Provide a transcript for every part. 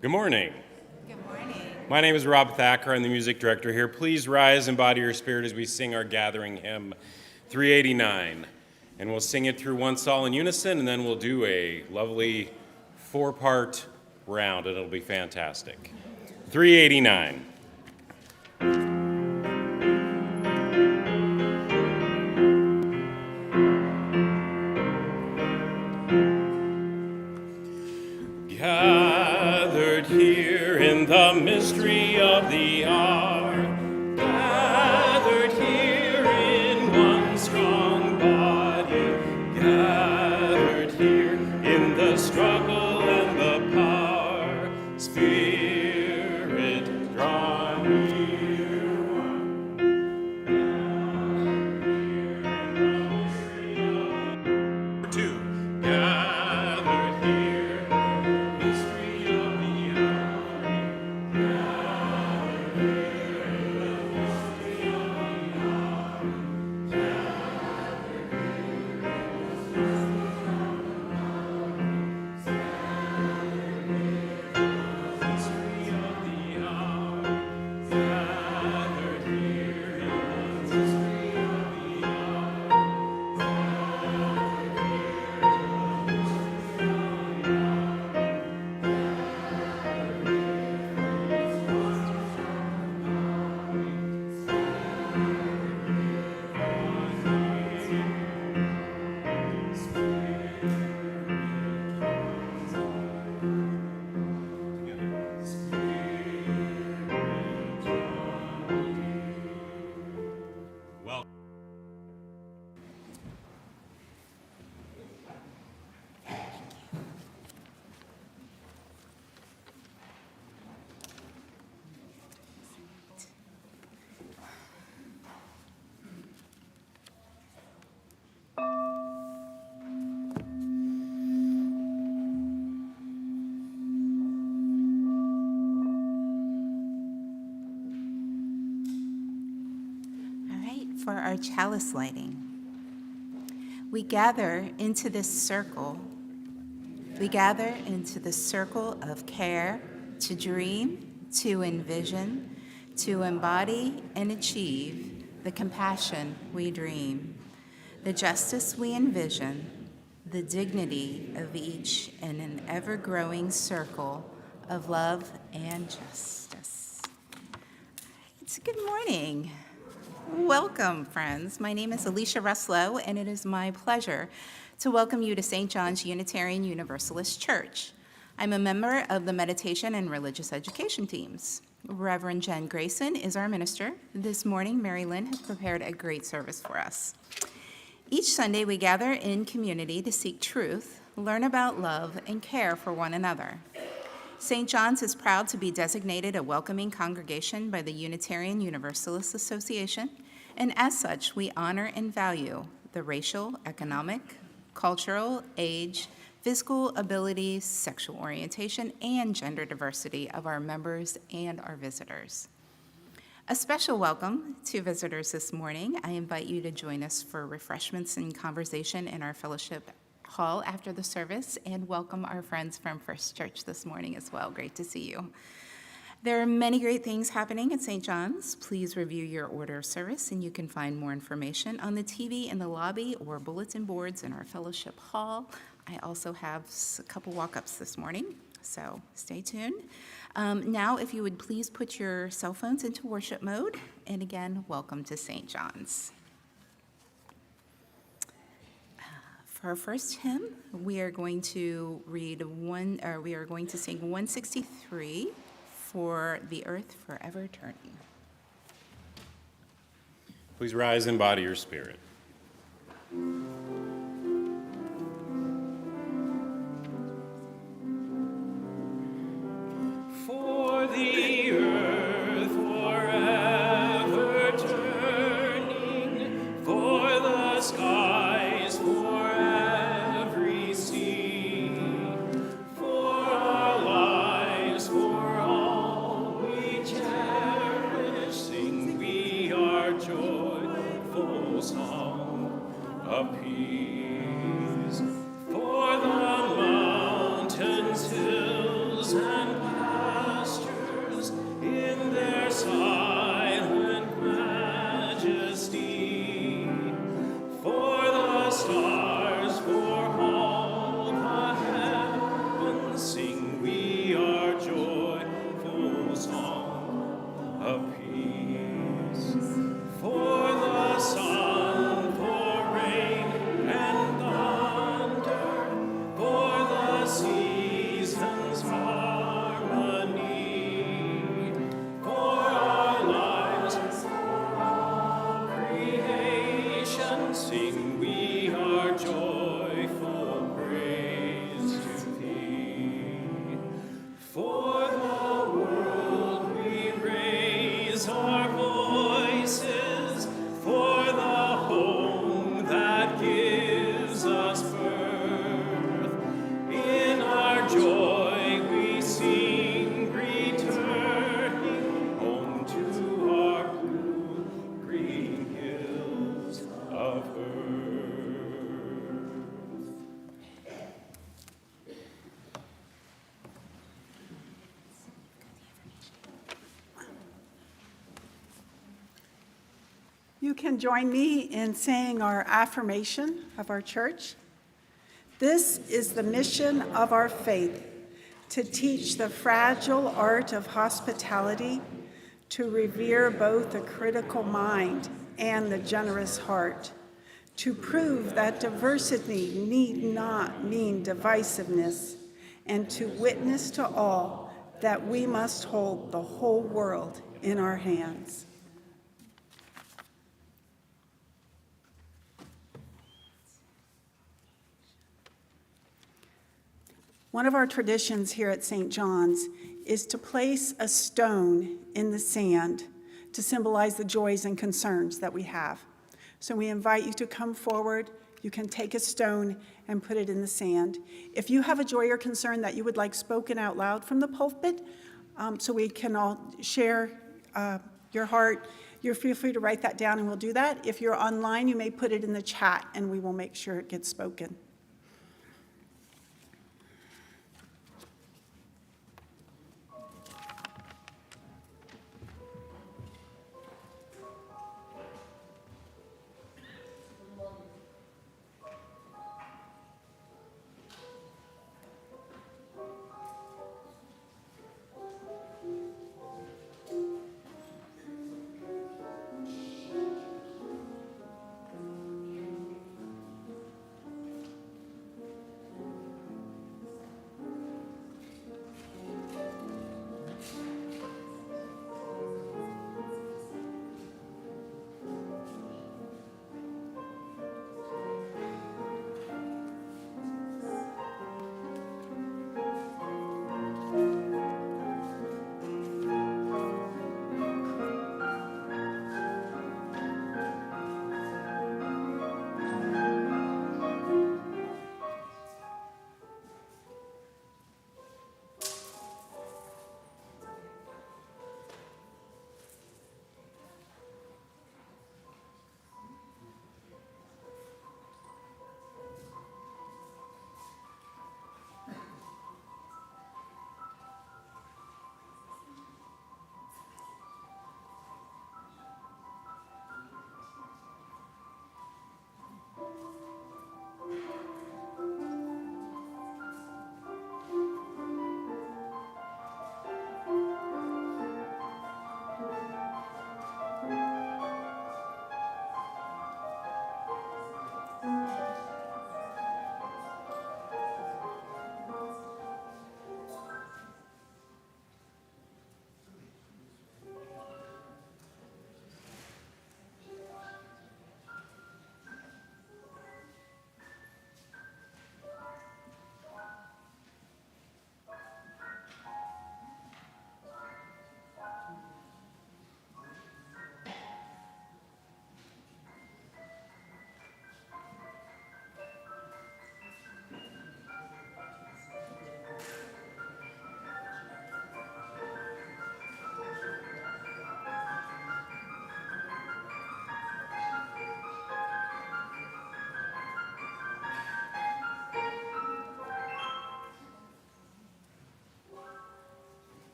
Good morning. Good morning. My name is Rob Thacker. I'm the music director here. Please rise and body your spirit as we sing our gathering hymn 389. And we'll sing it through one all in unison, and then we'll do a lovely four-part round, and it'll be fantastic. 389. Gathered here in the mystery of the hour, gathered here in one strong body, gathered here in the struggle and the power, Spirit, draw near. Two, gathered here. For our chalice lighting, we gather into this circle. We gather into the circle of care, to dream, to envision, to embody and achieve the compassion we dream, the justice we envision, the dignity of each in an ever-growing circle of love and justice. Good morning. Welcome, friends. My name is Alicia Ruslow, and it is my pleasure to welcome you to St. John's Unitarian Universalist Church. I'm a member of the Meditation and Religious Education teams. Reverend Jen Grayson is our minister. This morning, Mary Lynn has prepared a great service for us. Each Sunday, we gather in community to seek truth, learn about love, and care for one another. St. John's is proud to be designated a welcoming congregation by the Unitarian Universalist Association, and as such, we honor and value the racial, economic, cultural, age, physical abilities, sexual orientation, and gender diversity of our members and our visitors. A special welcome to visitors this morning. I invite you to join us for refreshments and conversation in our fellowship hall after the service, and welcome our friends from First Church this morning as well. Great to see you. There are many great things happening at St. John's. Please review your order of service, and you can find more information on the TV in the lobby or bulletin boards in our fellowship hall. I also have a couple walk-ups this morning, so stay tuned. Now, if you would please put your cell phones into worship mode, and again, welcome to St. John's. For our first hymn, we are going to sing 163, For the Earth Forever Turning. Please rise and body your spirit. For the earth forever turning, for the skies for every sea, for our lives, for all we cherish, sing we our joyful song of peace. you can join me in saying our affirmation of our church. This is the mission of our faith, to teach the fragile art of hospitality, to revere both the critical mind and the generous heart, to prove that diversity need not mean divisiveness, and to witness to all that we must hold the whole world in our hands. One of our traditions here at St. John's is to place a stone in the sand to symbolize the joys and concerns that we have. So we invite you to come forward. You can take a stone and put it in the sand. If you have a joy or concern that you would like spoken out loud from the pulpit, so we can all share your heart, you're feel free to write that down and we'll do that. If you're online, you may put it in the chat and we will make sure it gets spoken.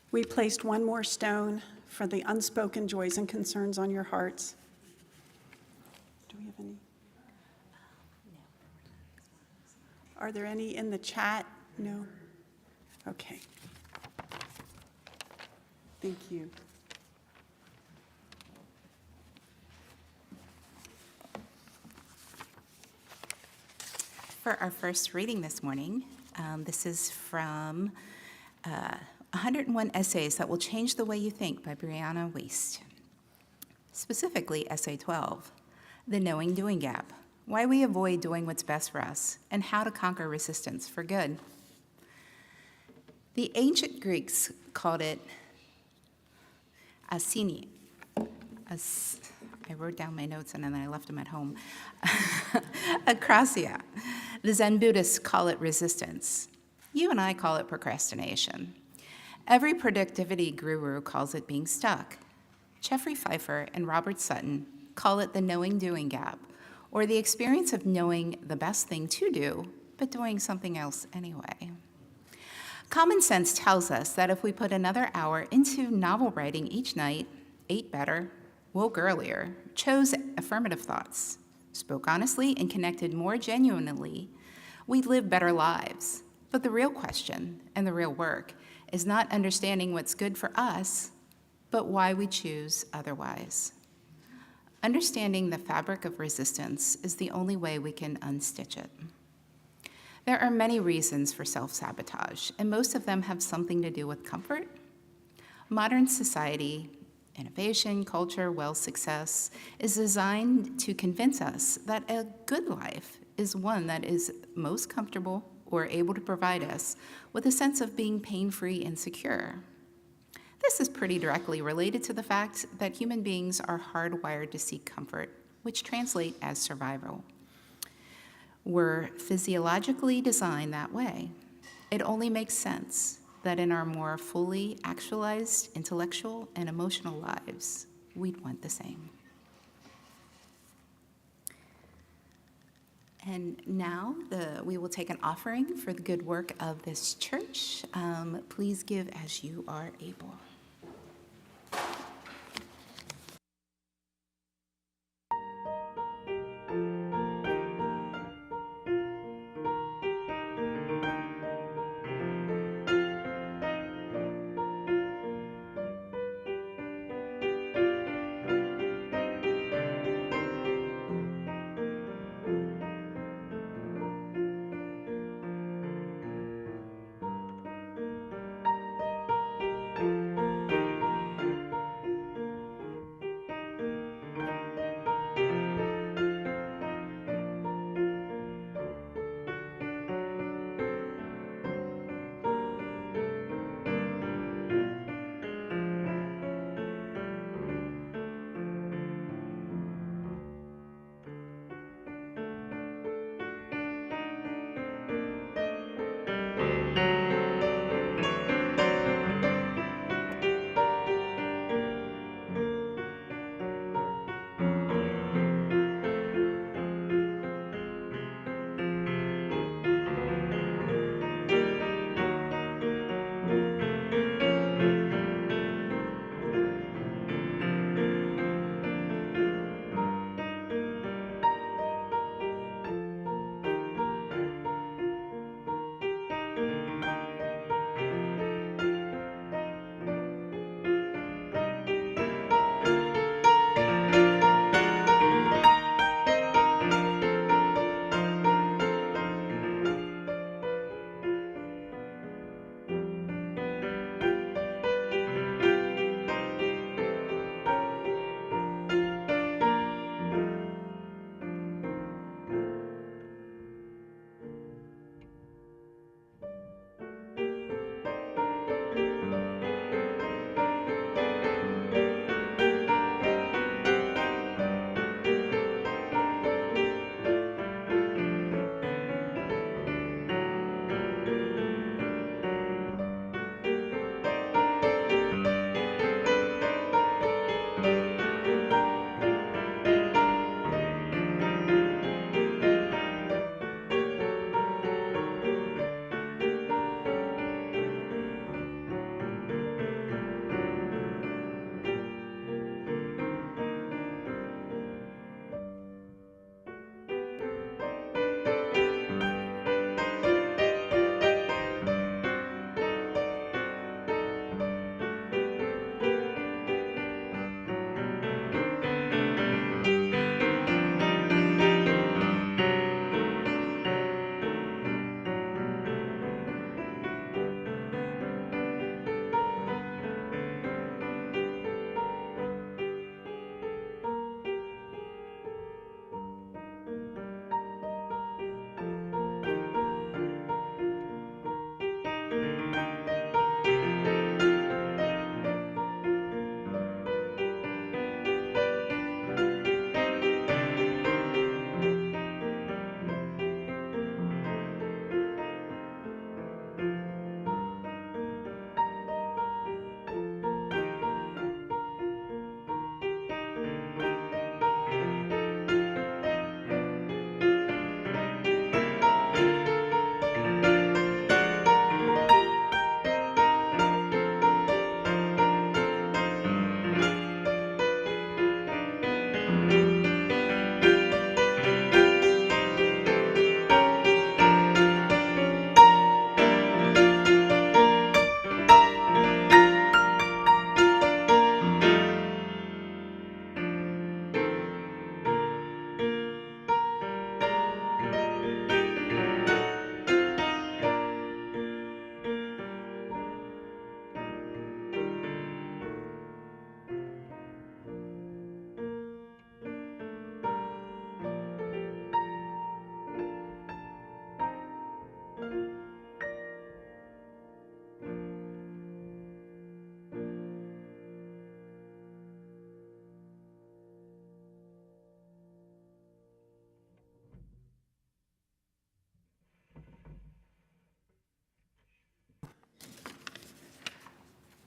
We placed one more stone for the unspoken joys and concerns on your hearts. Do we have any? Are there any in the chat? No? Okay. Thank you. For our first reading this morning, this is from 101 Essays That Will Change the Way You Think by Brianna Wiest. Specifically, Essay 12, The Knowing Doing Gap, Why We Avoid Doing What's Best for Us, and How to Conquer Resistance for Good. The ancient Greeks called it asini. I wrote down my notes and then I left them at home. Akrasia. The Zen Buddhists call it resistance. You and I call it procrastination. Every productivity guru calls it being stuck. Jeffrey Pfeiffer and Robert Sutton call it the knowing doing gap, or the experience of knowing the best thing to do, but doing something else anyway. Common sense tells us that if we put another hour into novel writing each night, ate better, woke earlier, chose affirmative thoughts, spoke honestly, and connected more genuinely, we'd live better lives. But the real question and the real work is not understanding what's good for us, but why we choose otherwise. Understanding the fabric of resistance is the only way we can unstitch it. There are many reasons for self-sabotage, and most of them have something to do with comfort. Modern society, innovation, culture, wealth, success, is designed to convince us that a good life is one that is most comfortable or able to provide us with a sense of being pain-free and secure. This is pretty directly related to the fact that human beings are hardwired to seek comfort, which translate as survival. We're physiologically designed that way. It only makes sense that in our more fully actualized intellectual and emotional lives, we'd want the same. And now we will take an offering for the good work of this church. Please give as you are able.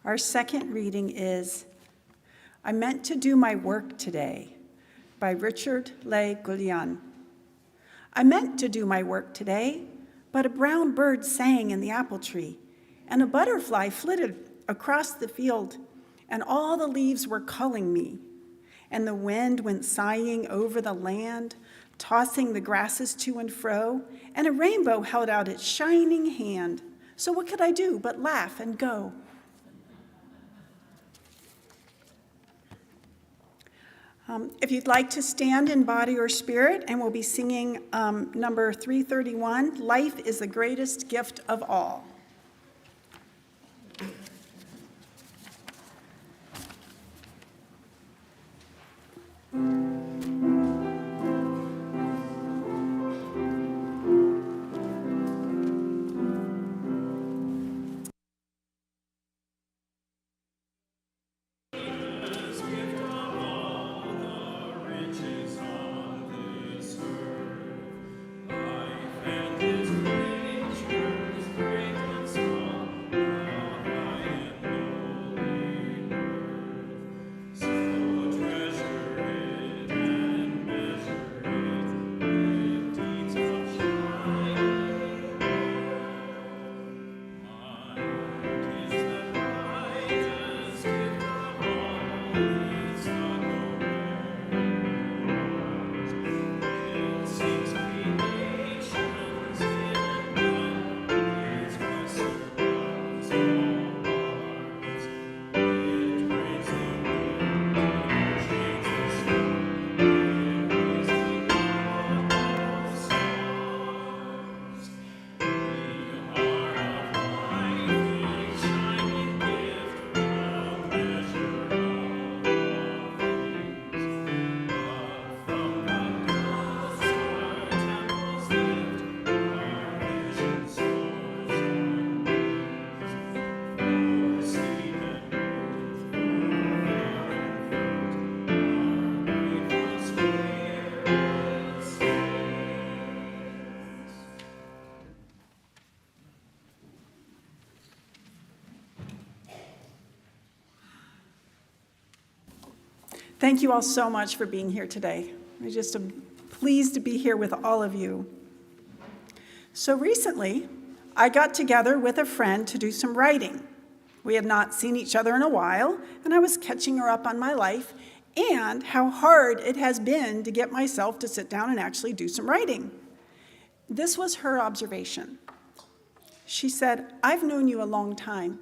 Our second reading is I Meant to Do My Work Today by Richard Le Goulian. I meant to do my work today, but a brown bird sang in the apple tree, and a butterfly flitted across the field, and all the leaves were calling me, and the wind went sighing over the land, tossing the grasses to and fro, and a rainbow held out its shining hand. So what could I do but laugh and go? If you'd like to stand in body or spirit, and we'll be singing number 331, Life is the Greatest Gift of All. Thank you all so much for being here today. I'm just pleased to be here with all of you. So recently, I got together with a friend to do some writing. We had not seen each other in a while, and I was catching her up on my life and how hard it has been to get myself to sit down and actually do some writing. This was her observation. She said, "I've known you a long time,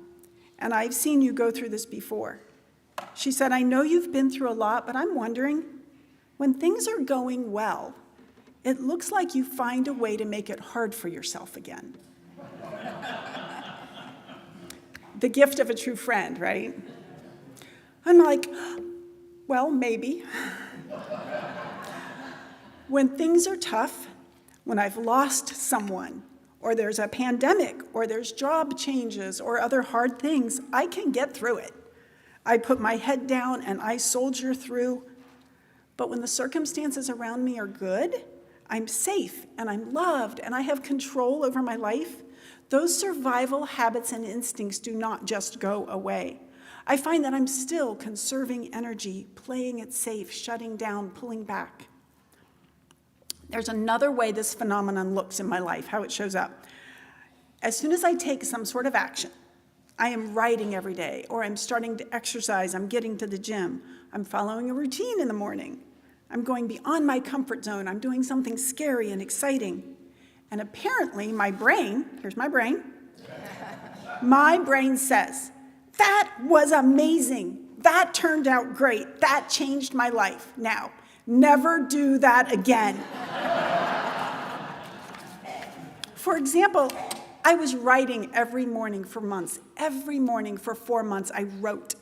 and I've seen you go through this before." She said, "I know you've been through a lot, but I'm wondering, when things are going well, it looks like you find a way to make it hard for yourself again." The gift of a true friend, right? I'm like, well, maybe. When things are tough, when I've lost someone, or there's a pandemic, or there's job changes, or other hard things, I can get through it. I put my head down and I soldier through. But when the circumstances around me are good, I'm safe and I'm loved and I have control over my life, those survival habits and instincts do not just go away. I find that I'm still conserving energy, playing it safe, shutting down, pulling back. There's another way this phenomenon looks in my life, how it shows up. As soon as I take some sort of action, I am writing every day, or I'm starting to exercise, I'm getting to the gym, I'm following a routine in the morning, I'm going beyond my comfort zone, I'm doing something scary and exciting. And apparently my brain, here's my brain says, "That was amazing, that turned out great, that changed my life. Now, never do that again." For example, I was writing every morning for months. Every morning for 4 months, I wrote.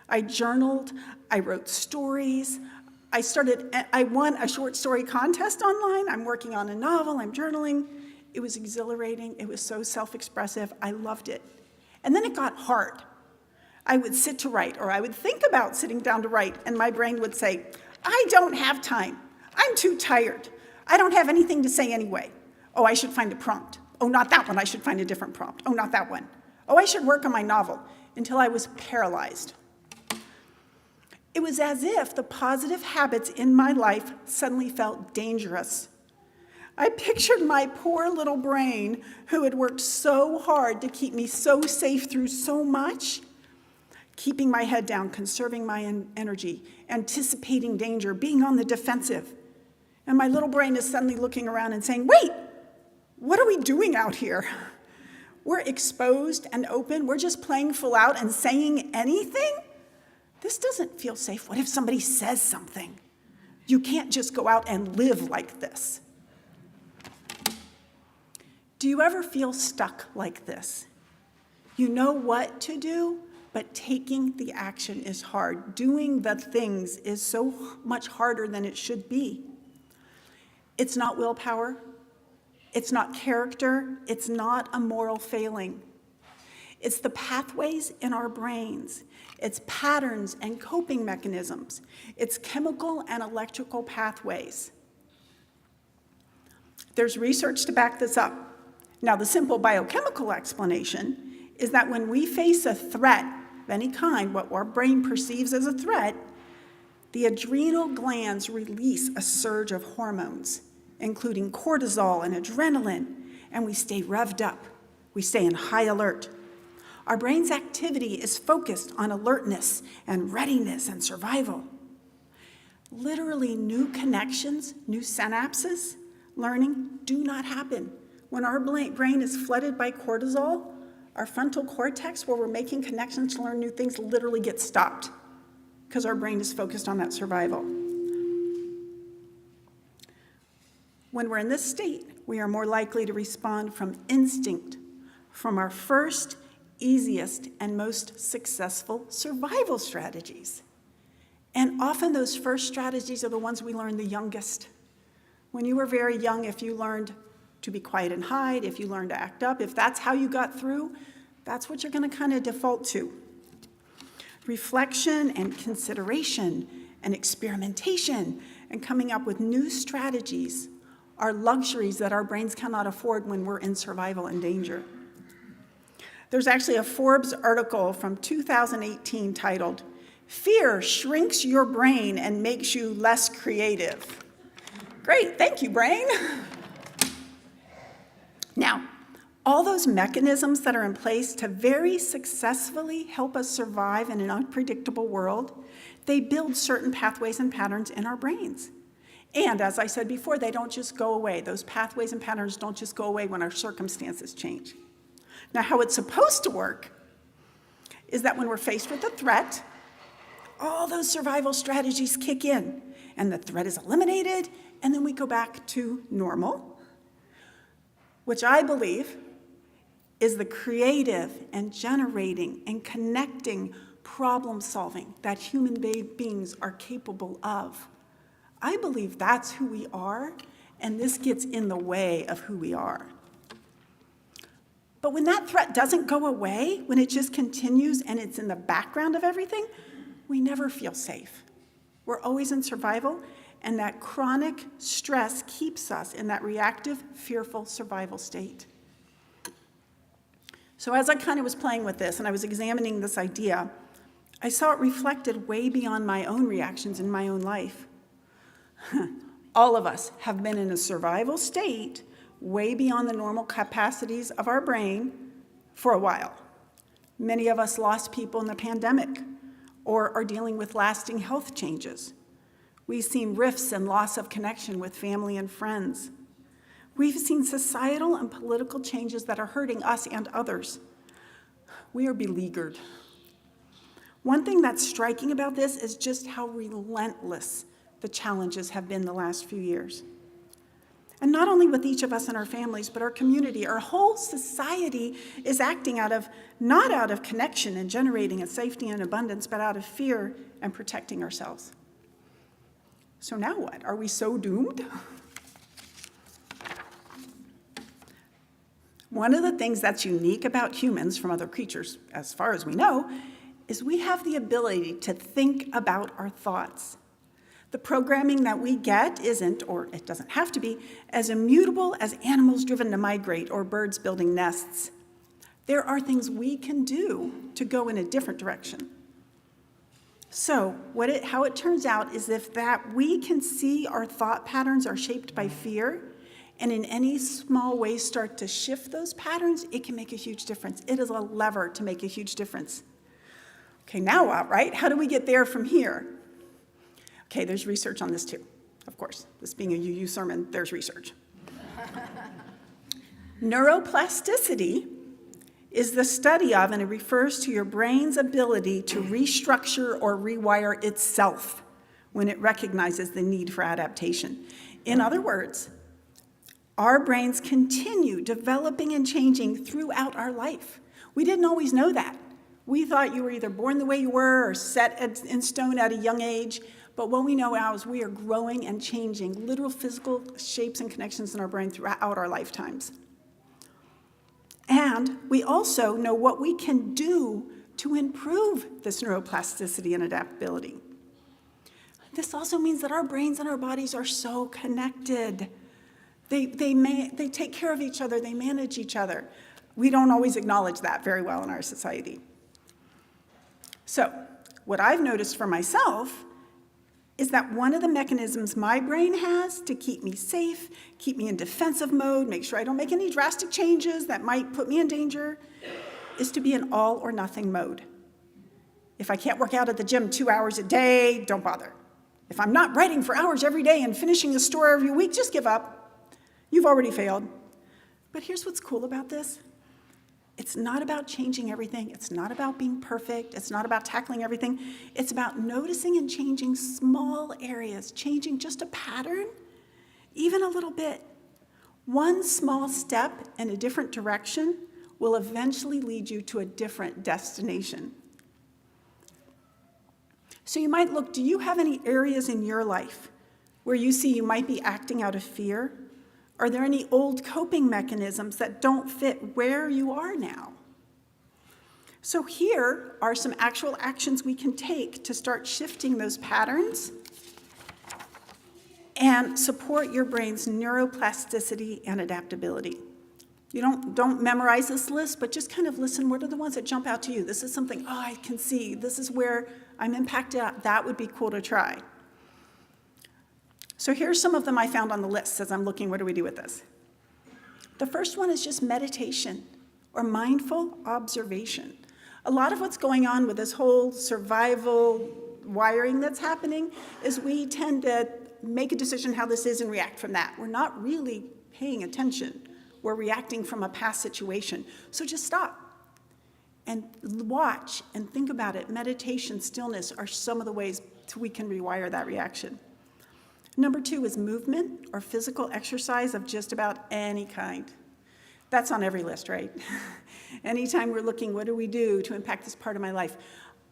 I journaled, I wrote stories. I won a short story contest online. I'm working on a novel, I'm journaling. It was exhilarating, it was so self-expressive, I loved it. And then it got hard. I would sit to write, or I would think about sitting down to write, and my brain would say, "I don't have time, I'm too tired, I don't have anything to say anyway. Oh, I should find a prompt. Oh, not that one, I should find a different prompt. Oh, not that one. Oh, I should work on my novel." until I was paralyzed. It was as if the positive habits in my life suddenly felt dangerous. I pictured my poor little brain, who had worked so hard to keep me so safe through so much, keeping my head down, conserving my energy, anticipating danger, being on the defensive. And my little brain is suddenly looking around and saying, wait, what are we doing out here? We're exposed and open. We're just playing full out and saying anything? This doesn't feel safe. What if somebody says something? You can't just go out and live like this. Do you ever feel stuck like this? You know what to do, but taking the action is hard. Doing the things is so much harder than it should be. It's not willpower. It's not character. It's not a moral failing. It's the pathways in our brains. It's patterns and coping mechanisms. It's chemical and electrical pathways. There's research to back this up. Now, the simple biochemical explanation is that when we face a threat of any kind, what our brain perceives as a threat, the adrenal glands release a surge of hormones, including cortisol and adrenaline, and we stay revved up. We stay in high alert. Our brain's activity is focused on alertness and readiness and survival. Literally, new connections, new synapses, learning do not happen. When our brain is flooded by cortisol, our frontal cortex, where we're making connections to learn new things, literally gets stopped because our brain is focused on that survival. When we're in this state, we are more likely to respond from instinct, from our first, easiest, and most successful survival strategies. And often those first strategies are the ones we learn the youngest. When you were very young, if you learned to be quiet and hide, if you learned to act up, if that's how you got through, that's what you're going to kind of default to. Reflection and consideration and experimentation and coming up with new strategies are luxuries that our brains cannot afford when we're in survival and danger. There's actually a Forbes article from 2018 titled, "Fear Shrinks Your Brain and Makes You Less Creative." Great, thank you, brain. Now, all those mechanisms that are in place to very successfully help us survive in an unpredictable world, they build certain pathways and patterns in our brains. And as I said before, they don't just go away. Those pathways and patterns don't just go away when our circumstances change. Now, how it's supposed to work is that when we're faced with a threat, all those survival strategies kick in, and the threat is eliminated, and then we go back to normal, which I believe is the creative and generating and connecting problem solving that human beings are capable of. I believe that's who we are, and this gets in the way of who we are. But when that threat doesn't go away, when it just continues and it's in the background of everything, we never feel safe. We're always in survival, and that chronic stress keeps us in that reactive, fearful survival state. So as I kind of was playing with this and I was examining this idea, I saw it reflected way beyond my own reactions in my own life. All of us have been in a survival state way beyond the normal capacities of our brain for a while. Many of us lost people in the pandemic or are dealing with lasting health changes. We've seen rifts and loss of connection with family and friends. We've seen societal and political changes that are hurting us and others. We are beleaguered. One thing that's striking about this is just how relentless the challenges have been the last few years. And not only with each of us and our families, but our community, our whole society is acting not out of connection and generating a safety and abundance, but out of fear and protecting ourselves. So now what? Are we so doomed? One of the things that's unique about humans from other creatures, as far as we know, is we have the ability to think about our thoughts. The programming that we get isn't, or it doesn't have to be, as immutable as animals driven to migrate or birds building nests. There are things we can do to go in a different direction. So how it turns out is if that we can see our thought patterns are shaped by fear, and in any small way start to shift those patterns, it can make a huge difference. It is a lever to make a huge difference. Okay, now what, right? How do we get there from here? Okay, there's research on this too, of course. This being a UU sermon, there's research. Neuroplasticity is the study of, and it refers to your brain's ability to restructure or rewire itself when it recognizes the need for adaptation. In other words, our brains continue developing and changing throughout our life. We didn't always know that. We thought you were either born the way you were or set in stone at a young age, but what we know now is we are growing and changing literal physical shapes and connections in our brain throughout our lifetimes. And we also know what we can do to improve this neuroplasticity and adaptability. This also means that our brains and our bodies are so connected. They take care of each other, they manage each other. We don't always acknowledge that very well in our society. So, what I've noticed for myself is that one of the mechanisms my brain has to keep me safe, keep me in defensive mode, make sure I don't make any drastic changes that might put me in danger, is to be in all or nothing mode. If I can't work out at the gym 2 hours a day, don't bother. If I'm not writing for hours every day and finishing a story every week, just give up. You've already failed. But here's what's cool about this. It's not about changing everything. It's not about being perfect. It's not about tackling everything. It's about noticing and changing small areas, changing just a pattern, even a little bit. One small step in a different direction will eventually lead you to a different destination. So you might look, do you have any areas in your life where you see you might be acting out of fear? Are there any old coping mechanisms that don't fit where you are now? So here are some actual actions we can take to start shifting those patterns and support your brain's neuroplasticity and adaptability. You don't memorize this list, but just kind of listen. What are the ones that jump out to you? This is something, I can see. This is where I'm impacted. That would be cool to try. So here's some of them I found on the list as I'm looking, what do we do with this? The first one is just meditation or mindful observation. A lot of what's going on with this whole survival wiring that's happening is we tend to make a decision how this is and react from that. We're not really paying attention. We're reacting from a past situation. So just stop and watch and think about it. Meditation, stillness are some of the ways we can rewire that reaction. Number 2 is movement or physical exercise of just about any kind. That's on every list, right? Anytime we're looking, what do we do to impact this part of my life?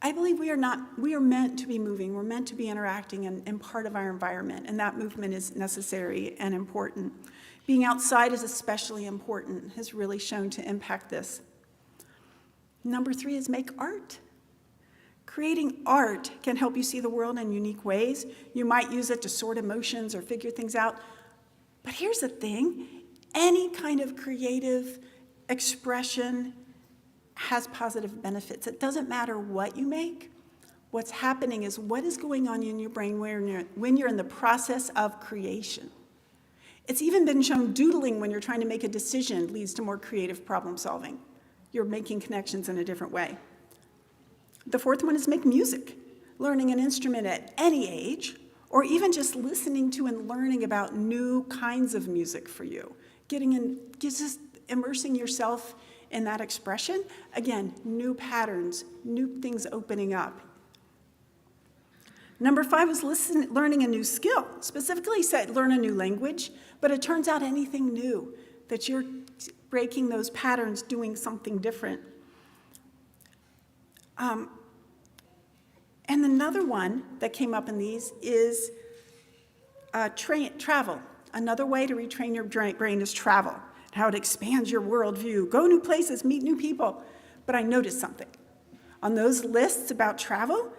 I believe we are meant to be moving. We're meant to be interacting and part of our environment, and that movement is necessary and important. Being outside is especially important, has really shown to impact this. Number 3 is make art. Creating art can help you see the world in unique ways. You might use it to sort emotions or figure things out. But here's the thing, any kind of creative expression has positive benefits. It doesn't matter what you make. What's happening is what is going on in your brain when you're in the process of creation. It's even been shown doodling when you're trying to make a decision leads to more creative problem solving. You're making connections in a different way. The 4th one is make music. Learning an instrument at any age, or even just listening to and learning about new kinds of music for you. Just immersing yourself in that expression. Again, new patterns, new things opening up. Number 5 is learning a new skill. Specifically said, learn a new language, but it turns out anything new, that you're breaking those patterns, doing something different. And another one that came up in these is travel. Another way to retrain your brain is travel, how it expands your worldview. Go new places, meet new people. But I noticed something. On those lists about travel,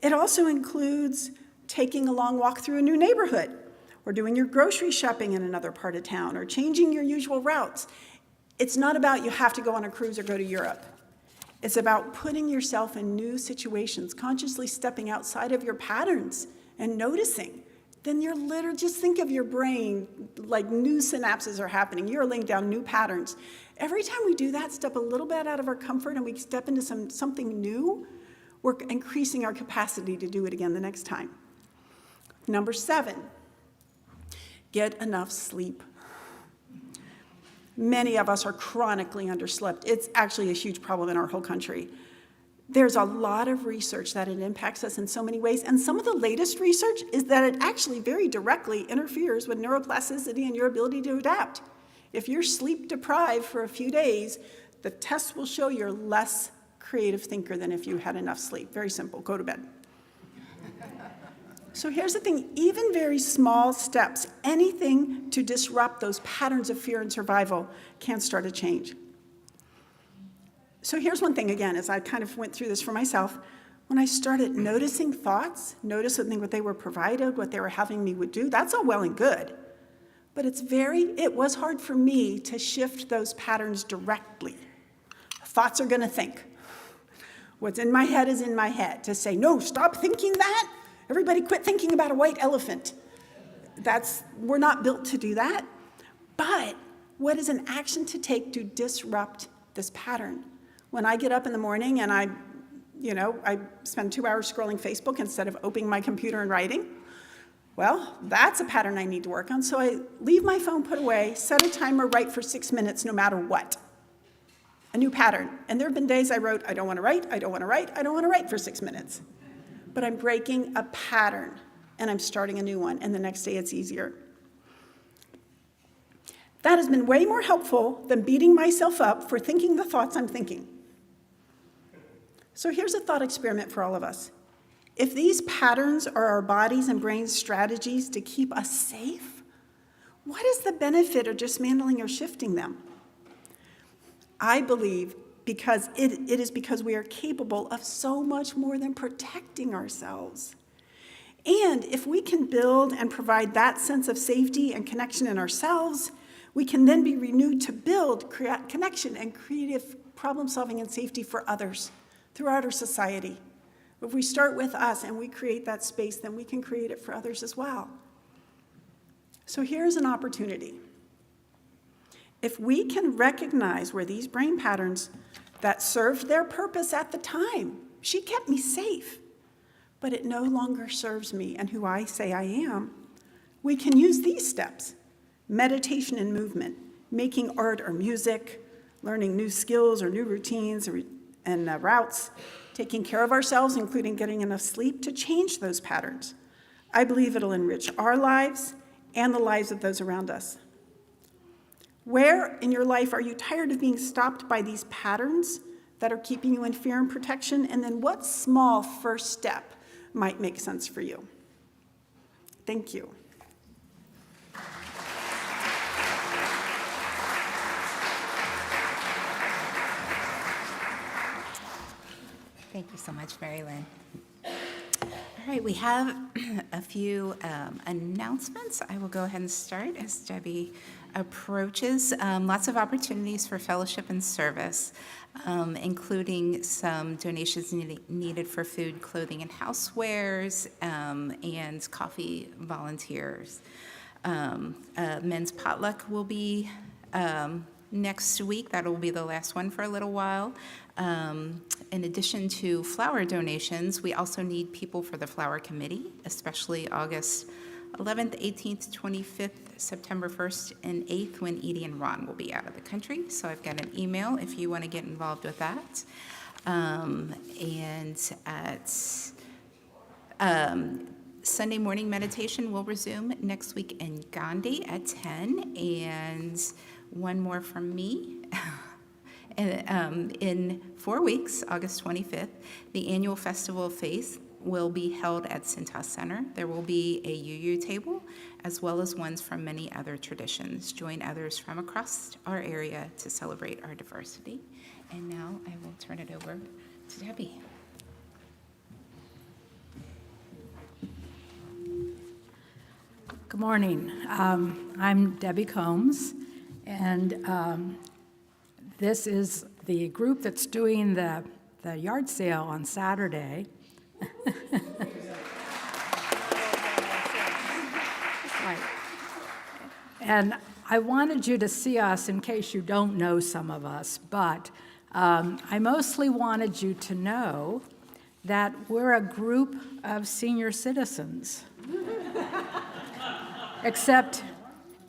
it also includes taking a long walk through a new neighborhood, or doing your grocery shopping in another part of town, or changing your usual routes. It's not about you have to go on a cruise or go to Europe. It's about putting yourself in new situations, consciously stepping outside of your patterns and noticing. Then you're literally, just think of your brain, like new synapses are happening. You're laying down new patterns. Every time we do that, step a little bit out of our comfort and we step into something new, we're increasing our capacity to do it again the next time. Number 7, get enough sleep. Many of us are chronically underslept. It's actually a huge problem in our whole country. There's a lot of research that it impacts us in so many ways, and some of the latest research is that it actually very directly interferes with neuroplasticity and your ability to adapt. If you're sleep deprived for a few days, the tests will show you're less creative thinker than if you had enough sleep. Very simple, go to bed. So here's the thing, even very small steps, anything to disrupt those patterns of fear and survival can start a change. So here's one thing, again, as I kind of went through this for myself, when I started noticing thoughts, noticing what they were provided, what they were having me would do, that's all well and good. But it was hard for me to shift those patterns directly. Thoughts are gonna think. What's in my head is in my head. To say, no, stop thinking that. Everybody quit thinking about a white elephant. We're not built to do that. But what is an action to take to disrupt this pattern? When I get up in the morning and I spend 2 hours scrolling Facebook instead of opening my computer and writing, well, that's a pattern I need to work on. So I leave my phone put away, set a timer, write for 6 minutes no matter what. A new pattern. And there have been days I wrote, I don't want to write, I don't want to write, I don't want to write for 6 minutes. But I'm breaking a pattern, and I'm starting a new one, and the next day it's easier. That has been way more helpful than beating myself up for thinking the thoughts I'm thinking. So here's a thought experiment for all of us. If these patterns are our bodies and brains' strategies to keep us safe, what is the benefit of dismantling or shifting them? I believe because it is because we are capable of so much more than protecting ourselves. And if we can build and provide that sense of safety and connection in ourselves, we can then be renewed to build connection and creative problem solving and safety for others throughout our society. If we start with us and we create that space, then we can create it for others as well. So here's an opportunity. If we can recognize where these brain patterns that served their purpose at the time, she kept me safe, but it no longer serves me and who I say I am, we can use these steps: meditation and movement, making art or music, learning new skills or new routines and routes, taking care of ourselves, including getting enough sleep, to change those patterns. I believe it'll enrich our lives and the lives of those around us. Where in your life are you tired of being stopped by these patterns that are keeping you in fear and protection? And then what small first step might make sense for you? Thank you. Thank you so much, Mary Lynn. All right, we have a few announcements. I will go ahead and start as Debbie approaches. Lots of opportunities for fellowship and service, including some donations needed for food, clothing, and housewares, and coffee volunteers. Men's potluck will be next week. That will be the last one for a little while. In addition to flower donations, we also need people for the flower committee, especially August 11th, 18th, 25th, September 1st, and 8th, when Edie and Ron will be out of the country. So I've got an email if you want to get involved with that. And at Sunday morning meditation will resume next week in Gandhi at 10, and one more from me. In 4 weeks, August 25th, the annual Festival of Faith will be held at Cintas Center. There will be a UU table, as well as ones from many other traditions. Join others from across our area to celebrate our diversity. And now I will turn it over to Debbie. Good morning. I'm Debbie Combs, and This is the group that's doing the yard sale on Saturday. Right. And I wanted you to see us in case you don't know some of us, but I mostly wanted you to know that we're a group of senior citizens. Except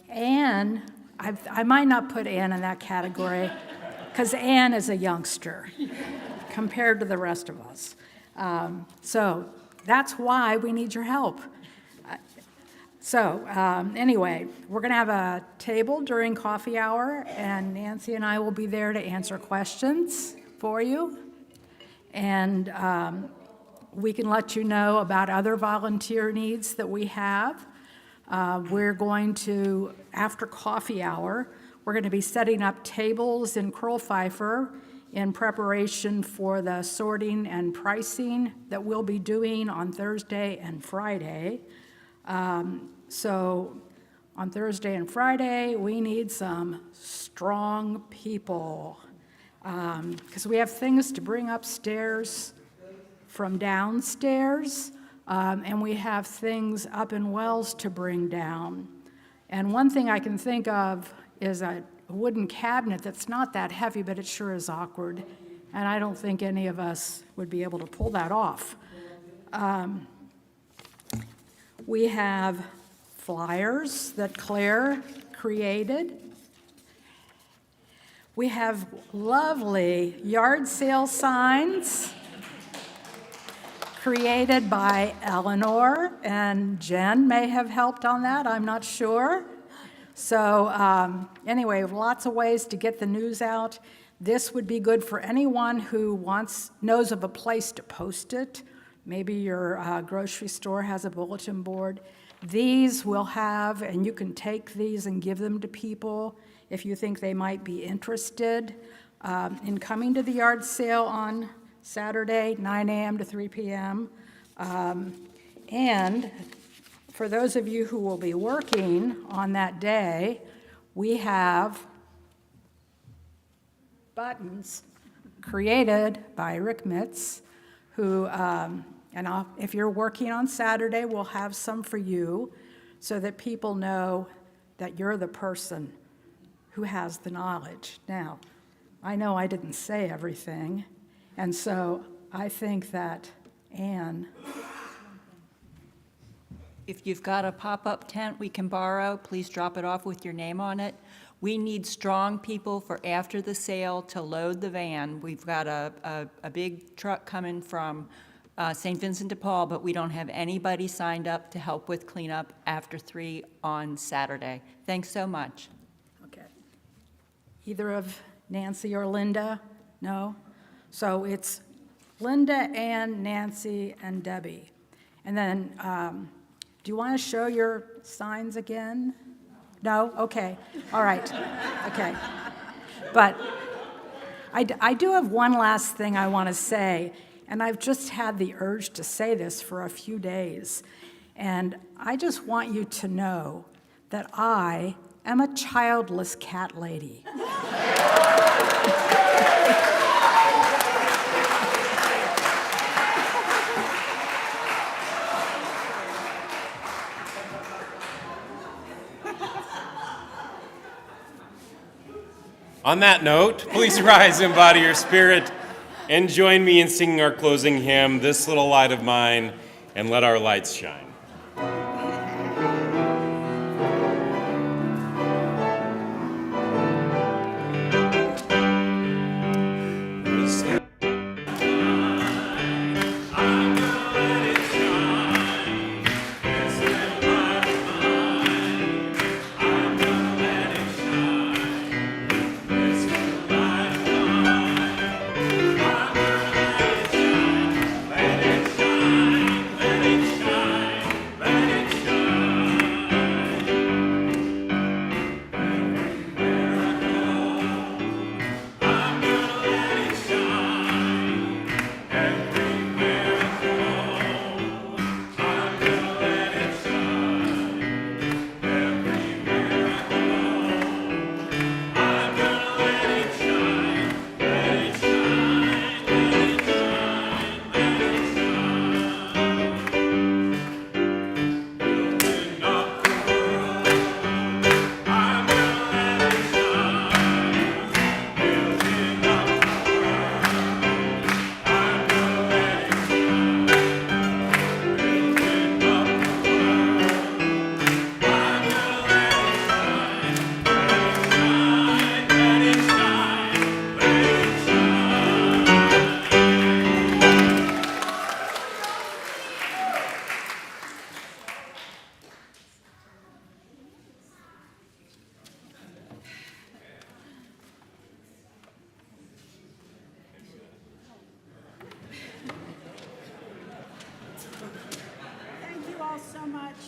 Anne, I might not put Anne in that category, because Anne is a youngster compared to the rest of us. So that's why we need your help. Anyway, we're going to have a table during coffee hour, and Nancy and I will be there to answer questions for you. And we can let you know about other volunteer needs that we have. We're going to, after coffee hour, we're going to be setting up tables in Curl Pfeiffer in preparation for the sorting and pricing that we'll be doing on Thursday and Friday. So on Thursday and Friday, we need some strong people because we have things to bring upstairs from downstairs, and we have things up in Wells to bring down. And one thing I can think of is a wooden cabinet that's not that heavy, but it sure is awkward, and I don't think any of us would be able to pull that off. We have flyers that Claire created. We have lovely yard sale signs created by Eleanor, and Jen may have helped on that, I'm not sure. So anyway, lots of ways to get the news out. This would be good for anyone who knows of a place to post it. Maybe your grocery store has a bulletin board. These we'll have, and you can take these and give them to people if you think they might be interested in coming to the yard sale on Saturday, 9 a.m. to 3 p.m. And for those of you who will be working on that day, we have buttons created by Rick Mitz, who, if you're working on Saturday, we'll have some for you so that people know that you're the person who has the knowledge. Now, I know I didn't say everything, and so I think that Anne. If you've got a pop-up tent we can borrow, please drop it off with your name on it. We need strong people for after the sale to load the van. We've got a big truck coming from St. Vincent de Paul, but we don't have anybody signed up to help with cleanup after 3 on Saturday. Thanks so much. Okay. Either of Nancy or Linda? No? So it's Linda, Ann, Nancy, and Debbie. And then, do you want to show your signs again? No? Okay. All right. Okay. But I do have one last thing I want to say, and I've just had the urge to say this for a few days. And I just want you to know that I am a childless cat lady. On that note, please rise, embody your spirit, and join me in singing our closing hymn, This Little Light of Mine, and Let Our Lights Shine.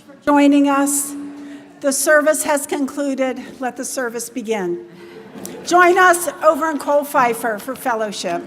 for joining us. The service has concluded. Let the service begin. Join us over in Cole Pfeiffer for fellowship.